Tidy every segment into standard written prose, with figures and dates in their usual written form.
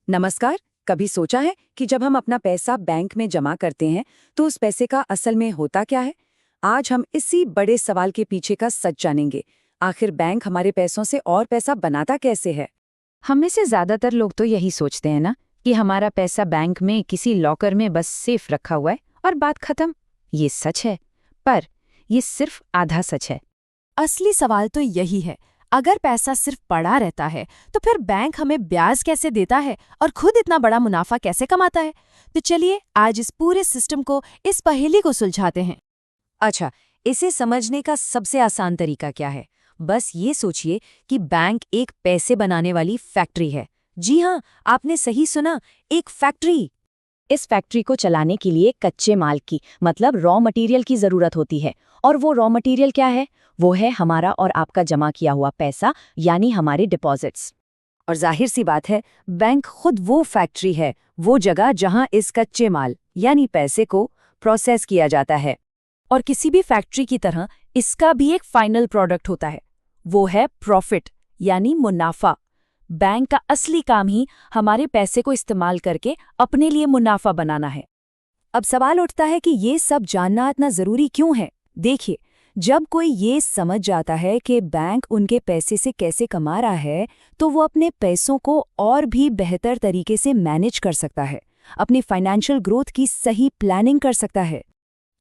नमस्कार। कभी सोचा है कि जब हम अपना पैसा बैंक में जमा करते हैं तो उस पैसे का असल में होता क्या है? आज हम इसी बड़े सवाल के पीछे का सच जानेंगे। आखिर बैंक हमारे पैसों से और पैसा बनाता कैसे है? हम में से ज्यादातर लोग तो यही सोचते हैं ना कि हमारा पैसा बैंक में किसी लॉकर में बस सेफ रखा हुआ है और बात खत्म। ये सच है, पर ये सिर्फ आधा सच है। असली सवाल तो यही है, अगर पैसा सिर्फ पड़ा रहता है तो फिर बैंक हमें ब्याज कैसे देता है और खुद इतना बड़ा मुनाफा कैसे कमाता है? तो चलिए आज इस पूरे सिस्टम को, इस पहेली को सुलझाते हैं। अच्छा, इसे समझने का सबसे आसान तरीका क्या है? बस ये सोचिए कि बैंक एक पैसे बनाने वाली फैक्ट्री है। जी हाँ, आपने सही सुना, एक फैक्ट्री। इस फैक्ट्री को चलाने के लिए कच्चे माल की मतलब रॉ मटेरियल की जरूरत होती है। और वो रॉ मटेरियल क्या है? वो है हमारा और आपका जमा किया हुआ पैसा, यानी हमारे डिपॉजिट्स। और जाहिर सी बात है, बैंक खुद वो फैक्ट्री है, वो जगह जहां इस कच्चे माल यानी पैसे को प्रोसेस किया जाता है। और किसी भी फैक्ट्री की तरह इसका भी एक फाइनल प्रोडक्ट होता है, वो है प्रॉफिट यानी मुनाफा। बैंक का असली काम ही हमारे पैसे को इस्तेमाल करके अपने लिए मुनाफा बनाना है। अब सवाल उठता है कि ये सब जानना इतना जरूरी क्यों है? देखिए, जब कोई ये समझ जाता है कि बैंक उनके पैसे से कैसे कमा रहा है, तो वो अपने पैसों को और भी बेहतर तरीके से मैनेज कर सकता है, अपनी फाइनेंशियल ग्रोथ की सही प्लानिंग कर सकता है।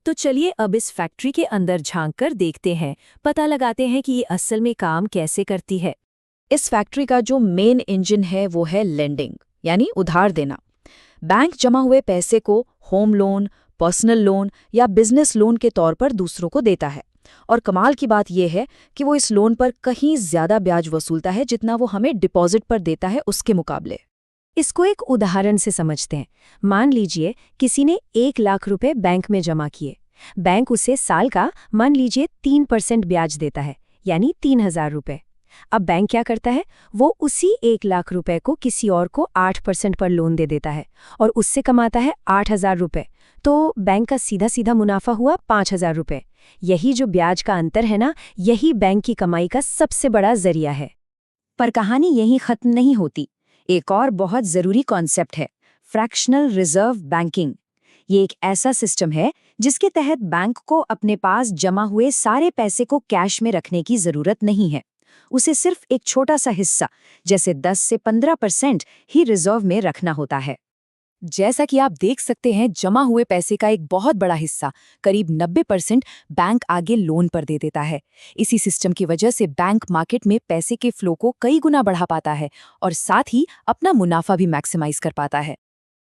तो चलिए अब इस फैक्ट्री के अंदर झांककर देखते हैं, पता लगाते हैं कि ये असल में काम कैसे करती है। इस फैक्ट्री का जो मेन इंजन है वो है लेंडिंग, यानी उधार देना। बैंक जमा हुए पैसे को होम लोन, पर्सनल लोन या बिजनेस लोन के तौर पर दूसरों को देता है। और कमाल की बात यह है कि वो इस लोन पर कहीं ज्यादा ब्याज वसूलता है जितना वो हमें डिपॉजिट पर देता है उसके मुकाबले। इसको एक उदाहरण से समझते हैं। मान लीजिए किसी ने 1 लाख रुपए बैंक में जमा किए। बैंक उसे साल का मान लीजिए 3% ब्याज देता है, यानी 3,000 रुपए। अब बैंक क्या करता है? वो उसी 1 लाख रुपए को किसी और को 8% पर लोन दे देता है और उससे कमाता है 8,000 रुपए। तो बैंक का सीधा सीधा मुनाफा हुआ 5,000 रुपए। यही जो ब्याज का अंतर है ना, यही बैंक की कमाई का सबसे बड़ा जरिया है। पर कहानी यहीं खत्म नहीं होती। एक और बहुत जरूरी कॉन्सेप्ट है, फ्रैक्शनल रिजर्व बैंकिंग। ये एक ऐसा सिस्टम है जिसके तहत बैंक को अपने पास जमा हुए सारे पैसे को कैश में रखने की जरूरत नहीं है। उसे सिर्फ एक छोटा सा हिस्सा, जैसे 10 से 15% ही रिजर्व में रखना होता है। जैसा कि आप देख सकते हैं, जमा हुए पैसे का एक बहुत बड़ा हिस्सा, करीब 90% बैंक आगे लोन पर दे देता है। इसी सिस्टम की वजह से बैंक मार्केट में पैसे के फ्लो को कई गुना बढ़ा पाता है और साथ ही अपना मुनाफा भी मैक्सिमाइज कर पाता है।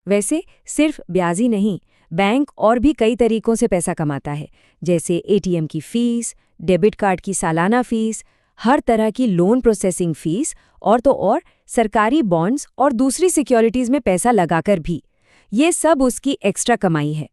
वैसे सिर्फ ब्याज ही नहीं, बैंक और भी कई तरीकों से पैसा कमाता है, जैसे एटीएम की फीस, डेबिट कार्ड की सालाना फीस, हर तरह की लोन प्रोसेसिंग फीस और तो और सरकारी बॉन्ड्स और दूसरी सिक्योरिटीज में पैसा लगाकर भी। ये सब उसकी एक्स्ट्रा कमाई है।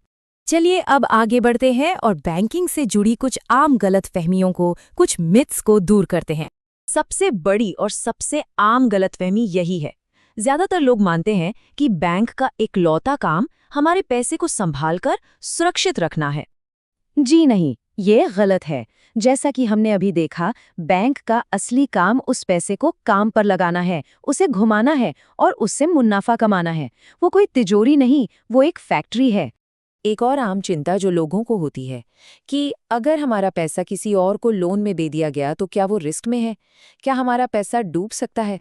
चलिए अब आगे बढ़ते हैं और बैंकिंग से जुड़ी कुछ आम गलतफहमियों को, कुछ मिथ्स को दूर करते हैं। सबसे बड़ी और सबसे आम गलतफहमी यही है, ज्यादातर लोग मानते हैं कि बैंक का इकलौता काम हमारे पैसे को संभालकर सुरक्षित रखना है। जी नहीं, ये गलत है। जैसा कि हमने अभी देखा, बैंक का असली काम उस पैसे को काम पर लगाना है, उसे घुमाना है और उससे मुनाफा कमाना है। वो कोई तिजोरी नहीं, वो एक फैक्ट्री है। एक और आम चिंता जो लोगों को होती है कि अगर हमारा पैसा किसी और को लोन में दे दिया गया तो क्या वो रिस्क में है? क्या हमारा पैसा डूब सकता है?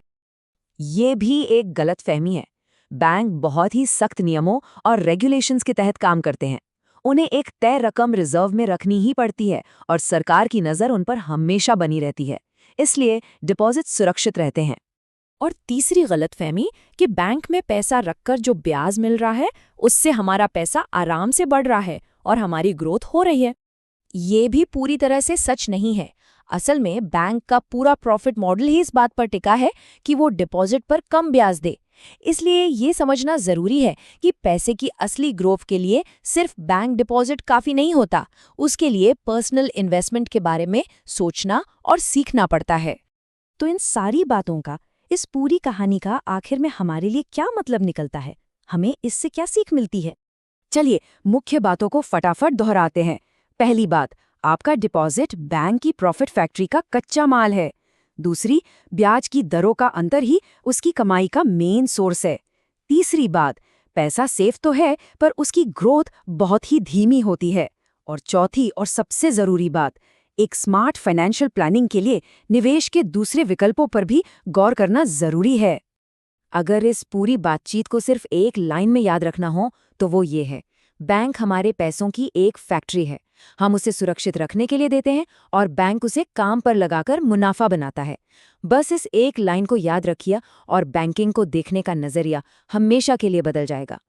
ये भी एक गलतफहमी है। बैंक बहुत ही सख्त नियमों और रेगुलेशंस के तहत काम करते हैं। उन्हें एक तय रकम रिजर्व में रखनी ही पड़ती है और सरकार की नज़र उन पर हमेशा बनी रहती है। इसलिए डिपॉजिट सुरक्षित रहते हैं। और तीसरी गलतफहमी कि बैंक में पैसा रखकर जो ब्याज मिल रहा है उससे हमारा पैसा आराम से बढ़ रहा है और हमारी ग्रोथ हो रही है। ये भी पूरी तरह से सच नहीं है। असल में बैंक का पूरा प्रॉफिट मॉडल ही इस बात पर टिका है कि वो डिपॉजिट पर कम ब्याज दे। इसलिए ये समझना जरूरी है कि पैसे की असली ग्रोथ के लिए सिर्फ बैंक डिपॉजिट काफी नहीं होता, उसके लिए पर्सनल इन्वेस्टमेंट के बारे में सोचना और सीखना पड़ता है। तो इन सारी बातों का, इस पूरी कहानी का आखिर में हमारे लिए क्या मतलब निकलता है? हमें इससे क्या सीख मिलती है? चलिए मुख्य बातों को फटाफट दोहराते हैं। पहली बात, आपका डिपॉजिट बैंक की प्रॉफिट फैक्ट्री का कच्चा माल है। दूसरी, ब्याज की दरों का अंतर ही उसकी कमाई का मेन सोर्स है। तीसरी बात, पैसा सेफ तो है पर उसकी ग्रोथ बहुत ही धीमी होती है। और चौथी और सबसे ज़रूरी बात, एक स्मार्ट फाइनेंशियल प्लानिंग के लिए निवेश के दूसरे विकल्पों पर भी गौर करना ज़रूरी है। अगर इस पूरी बातचीत को सिर्फ एक लाइन में याद रखना हो तो वो ये है, बैंक हमारे पैसों की एक फैक्ट्री है। हम उसे सुरक्षित रखने के लिए देते हैं और बैंक उसे काम पर लगाकर मुनाफा बनाता है। बस इस एक लाइन को याद रखिए और बैंकिंग को देखने का नज़रिया हमेशा के लिए बदल जाएगा।